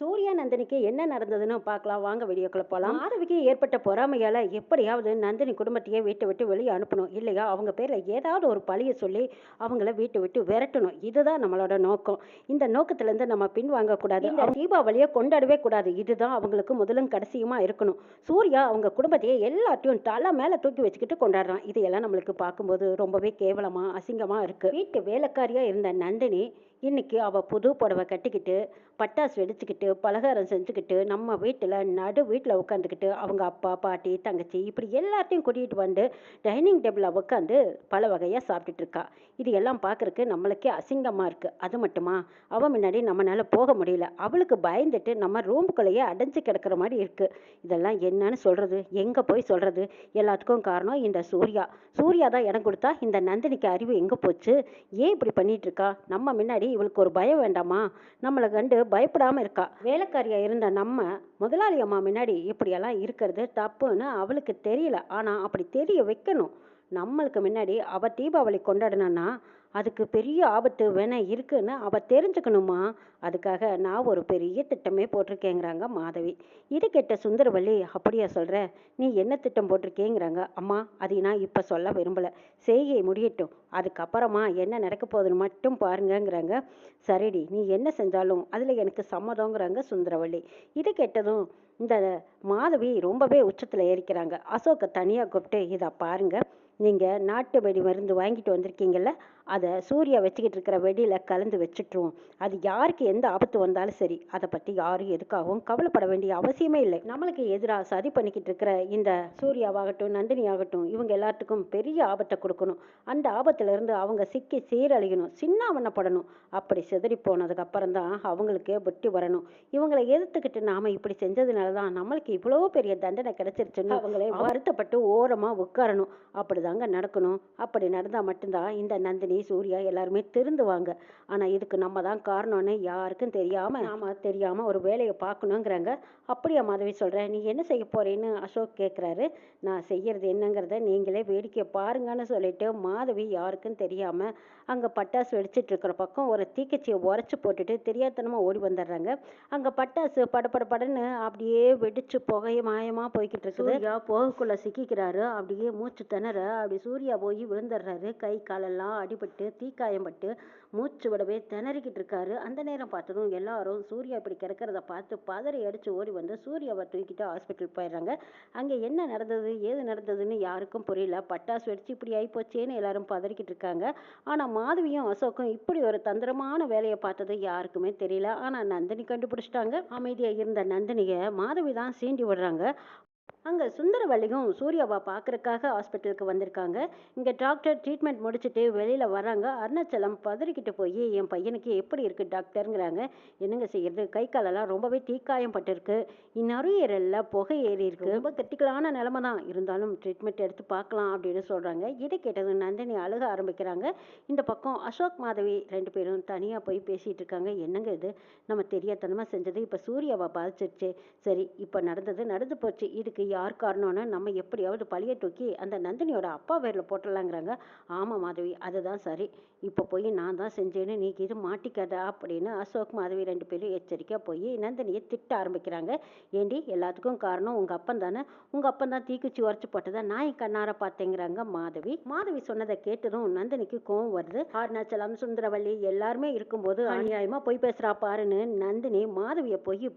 சூர்யா நந்தினிக்கு என்ன நடந்ததுன்னு பார்க்கலாம் வாங்க வீடியோக்குள்ள போகலாம். மாதவிக்கு ஏற்பட்ட பொறாமையால எப்படியாவது நந்தினி குடும்பத்தையே வீட்டை விட்டு வெளியே அனுப்பணும், இல்லையா அவங்க பேர்ல ஏதாவது ஒரு பழியை சொல்லி அவங்கள வீட்டை விட்டு விரட்டணும். இதுதான் நம்மளோட நோக்கம். இந்த நோக்கத்துல இருந்து நம்ம பின் வாங்கக்கூடாது. இந்த தீபாவளியை கொண்டாடவே கூடாது. இதுதான் அவங்களுக்கு முதலும் கடைசியுமா இருக்கணும். சூர்யா அவங்க குடும்பத்தையே எல்லாத்தையும் தலை மேல தூக்கி வச்சுக்கிட்டு கொண்டாடுறான். இதையெல்லாம் நம்மளுக்கு பார்க்கும்போது ரொம்பவே கேவலமா அசிங்கமா இருக்கு. வீட்டு வேலைக்காரியா இருந்த நந்தினி இன்னைக்கு அவள் புது புடவை கட்டிக்கிட்டு பட்டாசு வெடிச்சுக்கிட்டு பலகாரம் செஞ்சுக்கிட்டு நம்ம வீட்டில் வீட்டில் உட்காந்துக்கிட்டு அவங்க அப்பா பாட்டி தங்கச்சி இப்படி எல்லாத்தையும் கூட்டிகிட்டு வந்து டைனிங் டேபிளில் உட்காந்து பல வகையாக சாப்பிட்டுட்டு இருக்கா. இது எல்லாம் பார்க்குறக்கு நம்மளுக்கே அசிங்கமாக இருக்குது. அது மட்டுமா, அவள் முன்னாடி நம்மளால் போக முடியல. அவளுக்கு பயந்துட்டு நம்ம ரூமுக்குள்ளேயே அடைஞ்சு கிடக்கிற மாதிரி இருக்குது. இதெல்லாம் என்னன்னு சொல்கிறது, எங்கே போய் சொல்கிறது? எல்லாத்துக்கும் காரணம் இந்த சூர்யா. சூர்யா தான் இடம் கொடுத்தா இந்த நந்தினிக்கு அறிவு எங்கே போச்சு? ஏன் இப்படி பண்ணிட்டு இருக்கா? நம்ம முன்னாடி இவளுக்கு ஒரு பயம் வேண்டாமா? நம்மளை கண்டு பயப்படாமல் இருக்கா. வேலைக்காரியா இருந்த நம்ம முதலாளி அம்மா முன்னாடி இப்படியெல்லாம் இருக்கிறது தப்புன்னு அவளுக்கு தெரியல. ஆனால் அப்படி தெரிய வைக்கணும். நம்மளுக்கு முன்னாடி அவள் தீபாவளி கொண்டாடினா அதுக்கு பெரிய ஆபத்து வேணா இருக்குன்னு அவள் தெரிஞ்சுக்கணுமா? அதுக்காக நான் ஒரு பெரிய திட்டமே போட்டிருக்கேங்கிறாங்க மாதவி. இது கேட்ட சுந்தரவல்லி, அப்படியா சொல்கிற? நீ என்ன திட்டம் போட்டிருக்கேங்கிறாங்க. அம்மா, அதை நான் இப்போ சொல்ல விரும்பலை. செய்கை முடியட்டும், அதுக்கப்புறமா என்ன நடக்க போகுதுன்னு மட்டும் பாருங்கங்கிறாங்க. சரிடி, நீ என்ன செஞ்சாலும் அதில் எனக்கு சம்மதங்கிறாங்க சுந்தரவல்லி. இது கேட்டதும் இந்த மாதவி ரொம்பவே உச்சத்தில் ஏறிக்கிறாங்க. அசோக்கை தனியாக கூப்பிட்டு, இதை பாருங்க, நீங்கள் நாட்டு வெடி மருந்து வாங்கிட்டு வந்திருக்கீங்கல்ல, அதை சூர்யா வச்சுக்கிட்டு இருக்கிற வெடியில் கலந்து வச்சுட்ருவோம். அது யாருக்கு எந்த ஆபத்து வந்தாலும் சரி, அதை பற்றி யாரும் எதுக்காகவும் கவலைப்பட வேண்டிய அவசியமே இல்லை. நம்மளுக்கு எதிராக சதி பண்ணிக்கிட்டு இருக்கிற இந்த சூர்யாவாகட்டும் நந்தினி ஆகட்டும் இவங்க எல்லாத்துக்கும் பெரிய ஆபத்தை கொடுக்கணும். அந்த ஆபத்திலிருந்து அவங்க சிக்கி சீரழியணும், சின்னாவண்ணப்படணும். அப்படி சிதறி போனதுக்கு அப்புறம் தான் அவங்களுக்கே புத்தி வரணும். இவங்களை எதிர்த்துக்கிட்டு நாம இப்படி செஞ்சதுனால தான் நம்மளுக்கு இவ்வளோ பெரிய தண்டனை கிடைச்சிருச்சுன்னு அவங்களே வருத்தப்பட்டு ஓரமாக உட்காரணும். அப்படிதாங்க நடக்கணும். அப்படி நடந்தால் மட்டும்தான் இந்த நந்தினி சூர்யா எல்லாருமே திருந்துவாங்க. ஆனால் இதுக்கு நம்ம தான் காரணம்னு யாருக்கும் தெரியாமல் நாம தெரியாமல் ஒரு வேலையை பார்க்கணுங்கிறாங்க. அப்படியா மாதவி சொல்கிறேன், நீ என்ன செய்ய போறேன்னு அசோக் கேட்குறாரு. நான் செய்யறது என்னங்கிறத நீங்களே வேடிக்கை பாருங்கன்னு சொல்லிட்டு மாதவி யாருக்கும் தெரியாமல் அங்கே பட்டாசு வெடிச்சிட்டு இருக்கிற பக்கம் ஒரு தீக்கச்சியை உரைச்சி போட்டுட்டு தெரியாதனமாக ஓடி வந்துடுறாங்க. அங்கே பட்டாசு படன்னு அப்படியே வெடிச்சு புகைய மாயமாக போய்கிட்டு இருக்குது. சூர்யா போகக்குள்ளே சிக்கிக்கிறாரு. அப்படியே மூச்சு திணற அப்படி சூர்யா போய் விழுந்துடுறாரு. கை காலெல்லாம் அடிபட்டு தீக்காயம் பட்டு மூச்சு விடவே திணறிக்கிட்டு இருக்காரு. அந்த நேரம் பார்த்ததும் எல்லாரும் சூர்யா இப்படி கிடக்கிறத பார்த்து பதறி அடிச்சு ஓடி வந்து சூர்யாவை தூக்கிட்டு ஹாஸ்பிட்டல் போயிடுறாங்க. அங்கே என்ன நடந்தது ஏது நடந்ததுன்னு யாருக்கும் புரியல. பட்டாசு வெடிச்சு இப்படி ஆகிப்போச்சேன்னு எல்லாரும் பதறிக்கிட்டு இருக்காங்க. ஆனால் மாதவியும் அசோக்கும் இப்படி ஒரு தந்திரமான வேலையை பார்த்தது யாருக்குமே தெரியல. ஆனால் நந்தினி கண்டுபிடிச்சிட்டாங்க. அமைதியாக இருந்த நந்தினியை மாதவி தான் சீண்டி விடுறாங்க. அங்கே சுந்தரவல்லியும் சூர்யாவை பார்க்குறக்காக ஹாஸ்பிட்டலுக்கு வந்திருக்காங்க. இங்கே டாக்டர் ட்ரீட்மெண்ட் முடிச்சுட்டு வெளியில் வராங்க. அருணாச்சலம் பதறிக்கிட்டு போய், என் பையனுக்கு எப்படி இருக்குது டாக்டருங்கிறாங்க. என்னங்க செய்யறது, கை காலெல்லாம் ரொம்பவே தீக்காயம் பட்டிருக்கு, நுரையீரலில் புகை ஏறி இருக்கு, ரொம்ப கிரிட்டிக்கலான நிலைமை தான், இருந்தாலும் ட்ரீட்மெண்ட் எடுத்து பார்க்கலாம் அப்படின்னு சொல்கிறாங்க. இதை கேட்டது நந்தினி அழுக ஆரம்பிக்கிறாங்க. இந்த பக்கம் அசோக் மாதவி ரெண்டு பேரும் தனியாக போய் பேசிகிட்டு இருக்காங்க. என்னங்க இது, நம்ம தெரியாதனமாக செஞ்சது இப்போ சூர்யாவை பாதிச்சிருச்சு. சரி, இப்போ நடந்து போச்சு, இதுக்கு யார் காரணம்னு நம்ம எப்படியாவது பழிய தூக்கி அந்த நந்தினியோட அப்பா பேரில் போட்டுடலாங்கிறாங்க. ஆமாம் மாதவி, அதுதான் சரி. இப்போ போய் நான் தான் செஞ்சேன்னு நீ இது மாட்டிக்காத அப்படின்னு அசோக் மாதவி ரெண்டு பேரும் எச்சரிக்கையாக போய் நந்தினியை திட்ட ஆரம்பிக்கிறாங்க. ஏண்டி, எல்லாத்துக்கும் காரணம் உங்கள் அப்பன் தானே, உங்கள் அப்பன் தான் தீக்குச்சி உரைச்சி போட்டதை நான் என் கண்ணார பார்த்தேங்கிறாங்க மாதவி. மாதவி சொன்னதை கேட்டதும் நந்தினிக்கு கோவம் வருது. அருணாச்சலம் சுந்தரவல்லி எல்லாருமே இருக்கும்போது அநியாயமாக போய் பேசுகிறா பாருன்னு நந்தினி மாதவியை போய்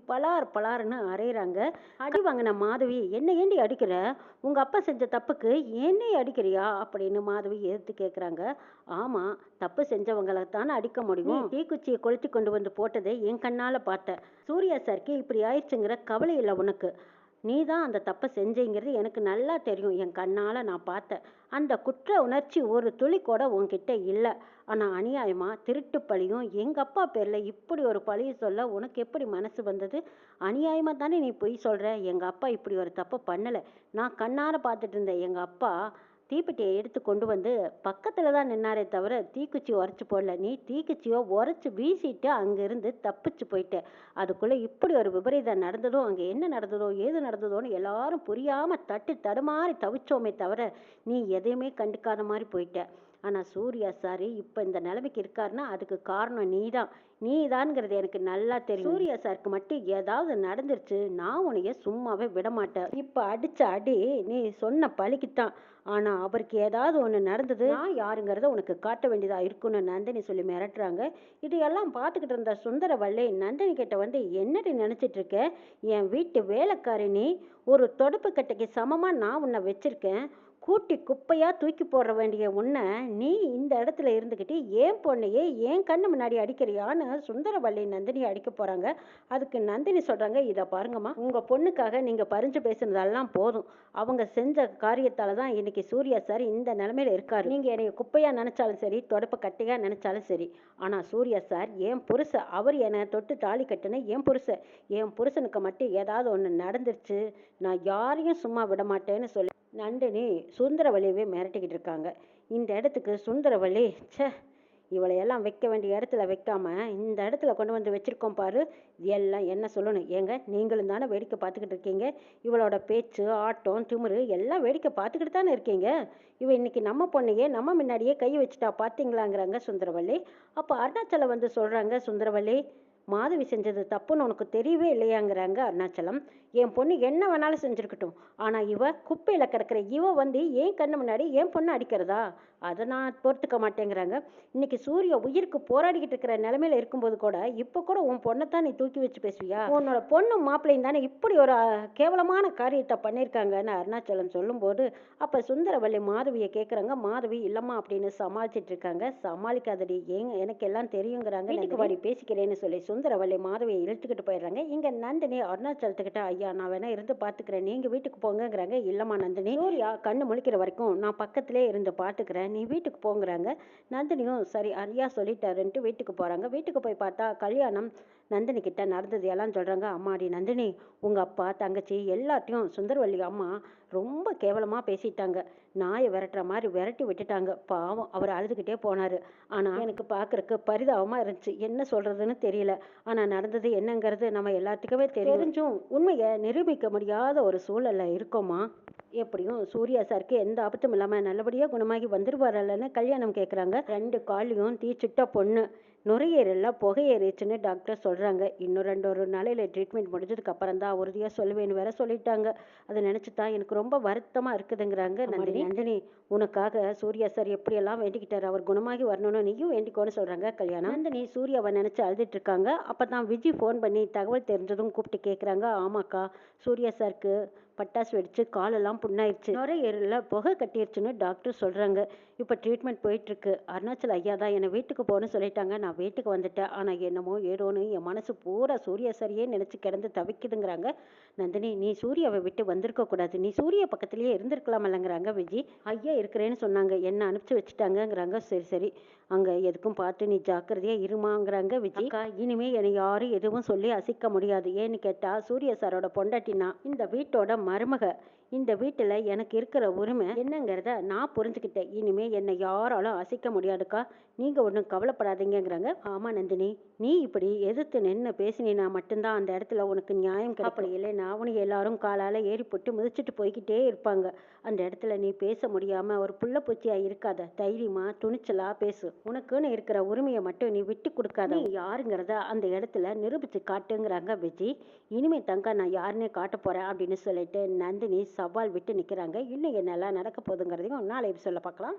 பலாருன்னு அரைகிறாங்க. அடி வாங்கின மாதவி, என்ன ஏண்டி அடிக்கிற, உங்க அப்பா செஞ்ச தப்புக்கு என்னை அடிக்கிறியா அப்படின்னு மாதவி எதிர்த்து கேட்குறாங்க. ஆமா, தப்பு செஞ்சவங்களை தானே அடிக்க முடியும். தீக்குச்சியை கொளுத்தி கொண்டு வந்து போட்டதை என் கண்ணால பார்த்த. சூர்யா சாருக்கு இப்படி ஆயிடுச்சுங்கிற கவலை இல்லை உனக்கு. நீ தான் அந்த தப்பை செஞ்சேங்கிறது எனக்கு நல்லா தெரியும். என் கண்ணால் நான் பார்த்தேன். அந்த குற்ற உணர்ச்சி ஒரு துளி கூட உன்கிட்ட இல்லை. ஆனால் அநியாயமாக திருட்டு பழியும் எங்கள் அப்பா பேரில் இப்படி ஒரு பழியை சொல்ல உனக்கு எப்படி மனசு வந்தது? அநியாயமாக தானே நீ பொய் சொல்கிற. எங்கள் அப்பா இப்படி ஒரு தப்பை பண்ணலை. நான் கண்ணால் பார்த்துட்டு இருந்தேன். எங்கள் அப்பா தீப்பெட்டியை எடுத்து கொண்டு வந்து பக்கத்தில் தான் நின்னாரே தவிர தீக்குச்சி உரைச்சி போடல. நீ தீக்குச்சியோ உரைச்சி வீசிட்டு அங்கேருந்து தப்பிச்சு போயிட்ட. அதுக்குள்ளே இப்படி ஒரு விபரீதம் நடந்ததோ, அங்கே என்ன நடந்ததோ ஏது நடந்ததோன்னு எல்லாரும் புரியாமல் தட்டு தடுமாறி தவிச்சோமே தவிர நீ எதையுமே கண்டுக்காத மாதிரி போயிட்ட. ஆனால் சூர்யா சார் இப்போ இந்த நிலைமைக்கு இருக்காருன்னா அதுக்கு காரணம் நீ தான். நீதான்ங்கிறது எனக்கு நல்லா தெரியும். சூர்யா சாருக்கு மட்டும் ஏதாவது நடந்துருச்சு, நான் உன்னைய சும்மாவே விட மாட்டேன். இப்ப அடிச்ச அடி நீ சொன்ன பழிக்குத்தான். ஆனா அவருக்கு ஏதாவது ஒண்ணு நடந்தது, நான் யாருங்கிறத உனக்கு காட்ட வேண்டியதா இருக்குன்னு நந்தினி சொல்லி மிரட்டுறாங்க. இது எல்லாம் பார்த்துக்கிட்டு இருந்த சுந்தரவல்லி நந்தினி கிட்ட வந்து, என்னடி நினைச்சிட்டு இருக்க? என் வீட்டு வேலைக்காரி நீ. ஒரு தொடப்பு கட்டைக்கு சமமா நான் உன்னை வச்சிருக்கேன். கூட்டி குப்பையா தூக்கி போட வேண்டிய உன்னை நீ இந்த இடத்துல இருந்துக்கிட்டு ஏன் பொண்ணையே ஏன் கண்ணு முன்னாடி அடிக்கிறியான்னு சுந்தரவல்லி நந்தினி அடிக்க போறாங்க. அதுக்கு நந்தினி சொல்றாங்க, இதை பாருங்கம்மா, உங்க பொண்ணுக்காக நீங்க பறிஞ்சு பேசுனதெல்லாம் போதும். அவங்க செஞ்ச காரியத்தால தான் இன்னைக்கு சூர்யா சார் இந்த நிலைமையில இருக்காரு. நீங்க என்னைய குப்பையா நினைச்சாலும் சரி, தொடப்ப கட்டையா நினைச்சாலும் சரி, ஆனா சூர்யா சார் என் புருஷன். அவர் என்னை தொட்டு தாலி கட்டுன என் புருஷன். என் புருஷனுக்கு மட்டும் ஏதாவது ஒன்று நடந்துருச்சு, நான் யாரையும் சும்மா விட மாட்டேன்னு சொல்லி நந்தினி சுந்தரவல்லியவே மிரட்டிக்கிட்டு இருக்காங்க. இந்த இடத்துக்கு சுந்தரவல்லி, ச்சே, இவளையெல்லாம் வைக்க வேண்டிய இடத்துல வைக்காம இந்த இடத்துல கொண்டு வந்து வச்சிருக்கோம் பாரு, எல்லாம் என்ன சொல்லணும்? ஏங்க நீங்களும் தானே வேடிக்கை பார்த்துக்கிட்டு இருக்கீங்க. இவளோட பேச்சு, ஆட்டம், திமிரு எல்லாம் வேடிக்கை பார்த்துக்கிட்டு தானே இருக்கீங்க. இவ இன்னைக்கு நம்ம பொண்ணையே நம்ம முன்னாடியே கை வச்சுட்டா பார்த்தீங்களாங்கிறாங்க சுந்தரவல்லி. அப்போ அருணாச்சலம் வந்து சொல்றாங்க, சுந்தரவல்லி, மாதவி செஞ்சது தப்புன்னு உனக்கு தெரியவே இல்லையாங்கிறாங்க அருணாச்சலம். என் பொண்ணு என்ன வேணாலும் செஞ்சுருக்கட்டும், ஆனால் இவ குப்பையில் கிடக்கிற இவ வந்து ஏன் கண்ணு முன்னாடி என் பொண்ணு அடிக்கிறதா? அதை நான் பொறுத்துக்க மாட்டேங்கிறாங்க. இன்னைக்கு சூர்யா உயிருக்கு போராடிக்கிட்டு இருக்கிற நிலைமையில இருக்கும்போது கூட இப்போ கூட உன் பொண்ணைத்தான் நீ தூக்கி வச்சு பேசுவியா? உன்னோட பொண்ணும் மாப்பிள்ளையும் தானே இப்படி ஒரு கேவலமான காரியத்தை பண்ணியிருக்காங்கன்னு அருணாச்சலம் சொல்லும்போது, அப்போ சுந்தரவல்லி மாதவியை கேட்குறாங்க. மாதவி இல்லம்மா அப்படின்னு சமாளிச்சிட்டு இருக்காங்க. சமாளிக்காதடி, ஏங்க எனக்கு எல்லாம் தெரியுங்கிறாங்க. வீட்டுக்கு வாடி பேசிக்கிறேன்னு சொல்லி சுந்தரவல்லி மாதவியை இழுத்துக்கிட்டு போயிடுறாங்க. இங்க நந்தினி அருணாச்சலத்துக்கிட்ட, ஐயா நான் வேணா இருந்து பார்த்துக்கிறேன், நீங்க வீட்டுக்கு போங்கிறாங்க. இல்லம்மா நந்தினி, சூர்யா கண்ணு முழிக்கிற வரைக்கும் நான் பக்கத்திலே இருந்து பார்த்துக்கிறேன், நீ வீட்டுக்கு போங்கிறாங்க. நந்தினியும் சரி ஐயா சொல்லிட்டாருன்ட்டு வீட்டுக்கு போறாங்க. வீட்டுக்கு போய் பார்த்தா கல்யாணம் நந்தினி கிட்ட நடந்தது எல்லாம் சொல்றாங்க. அம்மாடி நந்தினி, உங்க அப்பா தங்கச்சி எல்லாத்தையும் சுந்தரவல்லி அம்மா ரொம்ப கேவலமா பேசிட்டாங்க. நாயை விரட்டுற மாதிரி விரட்டி விட்டுட்டாங்க. பாவம் அவர் அழுதுகிட்டே போனாரு. ஆனா எனக்கு பார்க்கறக்கு பரிதாபமா இருந்துச்சு. என்ன சொல்றதுன்னு தெரியல. ஆனா நடந்தது என்னங்கிறது நம்ம எல்லாத்துக்குமே தெரிஞ்சும் உண்மையை நிரூபிக்க முடியாத ஒரு சூழல்ல இருக்கோமா. எப்படியும் சூர்யா சாருக்கு எந்த ஆபத்தும் இல்லாம நல்லபடியா குணமாகி வந்துருவாரல்லன்னு கல்யாணம் கேட்குறாங்க. 2 காலையும் தீச்சுட்ட பொண்ணு, நுரையீரல்ல புகையேறிச்சுன்னு டாக்டர் சொல்றாங்க. இன்னும் ஒரு நாளையில ட்ரீட்மெண்ட் முடிஞ்சதுக்கு அப்புறம் தான் உறுதியா சொல்லுவேன்னு வேற சொல்லிட்டாங்க. அதை நினைச்சுதான் எனக்கு ரொம்ப வருத்தமா இருக்குதுங்கிறாங்க நந்தினி. நந்தினி, உனக்காக சூர்யா சார் எப்படியெல்லாம் வேண்டிக்கிட்டாரு, அவர் குணமாகி வரணும்னு நீயும் வேண்டிக்கோன்னு சொல்றாங்க கல்யாணம். நந்தினி சூர்யாவை நினைச்சு அழுதுட்டு இருக்காங்க. அப்பதான் விஜி ஃபோன் பண்ணி தகவல் தெரிஞ்சதும் கூப்பிட்டு கேட்குறாங்க. ஆமாக்கா, சூர்யா சாருக்கு பட்டாசு வெடிச்சு காலெல்லாம் புண்ணாயிடுச்சு, நுரையீரல்ல புகை கட்டிருச்சுன்னு டாக்டர் சொல்றாங்க. இப்போ ட்ரீட்மெண்ட் போயிட்டு இருக்கு. அருணாச்சல் ஐயா தான் என்னை வீட்டுக்கு போகணும்னு சொல்லிட்டாங்க. நான் வீட்டுக்கு வந்துட்டேன். ஆனா என்னமோ ஏதோன்னு என் மனசு பூரா சூர்யா சரியே நினைச்சு கிடந்து தவிக்குதுங்கிறாங்க. நந்தினி, நீ சூர்யாவை விட்டு வந்திருக்க கூடாது, நீ சூர்யா பக்கத்திலேயே இருந்திருக்கலாமல்லங்கிறாங்க விஜி. ஐயா இருக்கிறேன்னு சொன்னாங்க, என்ன அனுப்பிச்சு வச்சுட்டாங்கங்கிறாங்க. சரி சரி, அங்க எதுக்கும் பார்த்து நீ ஜாக்கிரதையா இருமாங்கிறாங்க விஜி. அக்கா, இனிமே என்னை யாரும் எதுவும் சொல்லி அசைக்க முடியாது. ஏன்னு கேட்டா சூர்யா சாரோட பொண்டாட்டினா இந்த வீட்டோட மருமக. இந்த வீட்டுல எனக்கு இருக்கிற உரிமை என்னங்கிறத நான் புரிஞ்சுக்கிட்டேன். இனிமே என்னை யாராலும் அசைக்க முடியாதுக்கா, நீங்க ஒன்றும் கவலைப்படாதீங்கிறாங்க. ஆமா நந்தினி, நீ இப்படி எதிர்த்து நின்று பேசினா மட்டும்தான் அந்த இடத்துல உனக்கு நியாயம் கிடைக்கும். அப்படி இல்லைன்னா உனக்கு எல்லாரும் காலால ஏறி போட்டு மிதிச்சுட்டு போய்கிட்டே இருப்பாங்க. அந்த இடத்துல நீ பேச முடியாம ஒரு புள்ள பூச்சியா இருக்காத, தைரியமா துணிச்சலா பேசு. உனக்குன்னு இருக்கிற உரிமையை மட்டும் நீ விட்டு கொடுக்காத. நீ யாருங்கிறத அந்த இடத்துல நிரூபிச்சு காட்டுங்கிறாங்க விஜி. இனிமே தங்க நான் யாருன்னே காட்ட போறேன் அப்படின்னு சொல்லிட்டு நந்தினி சவால் விட்டு நிக்கிறாங்க. இன்னும் என்னெல்லாம் நடக்க போகுதுங்கிறதையும் நாளை சொல்ல பார்க்கலாம்.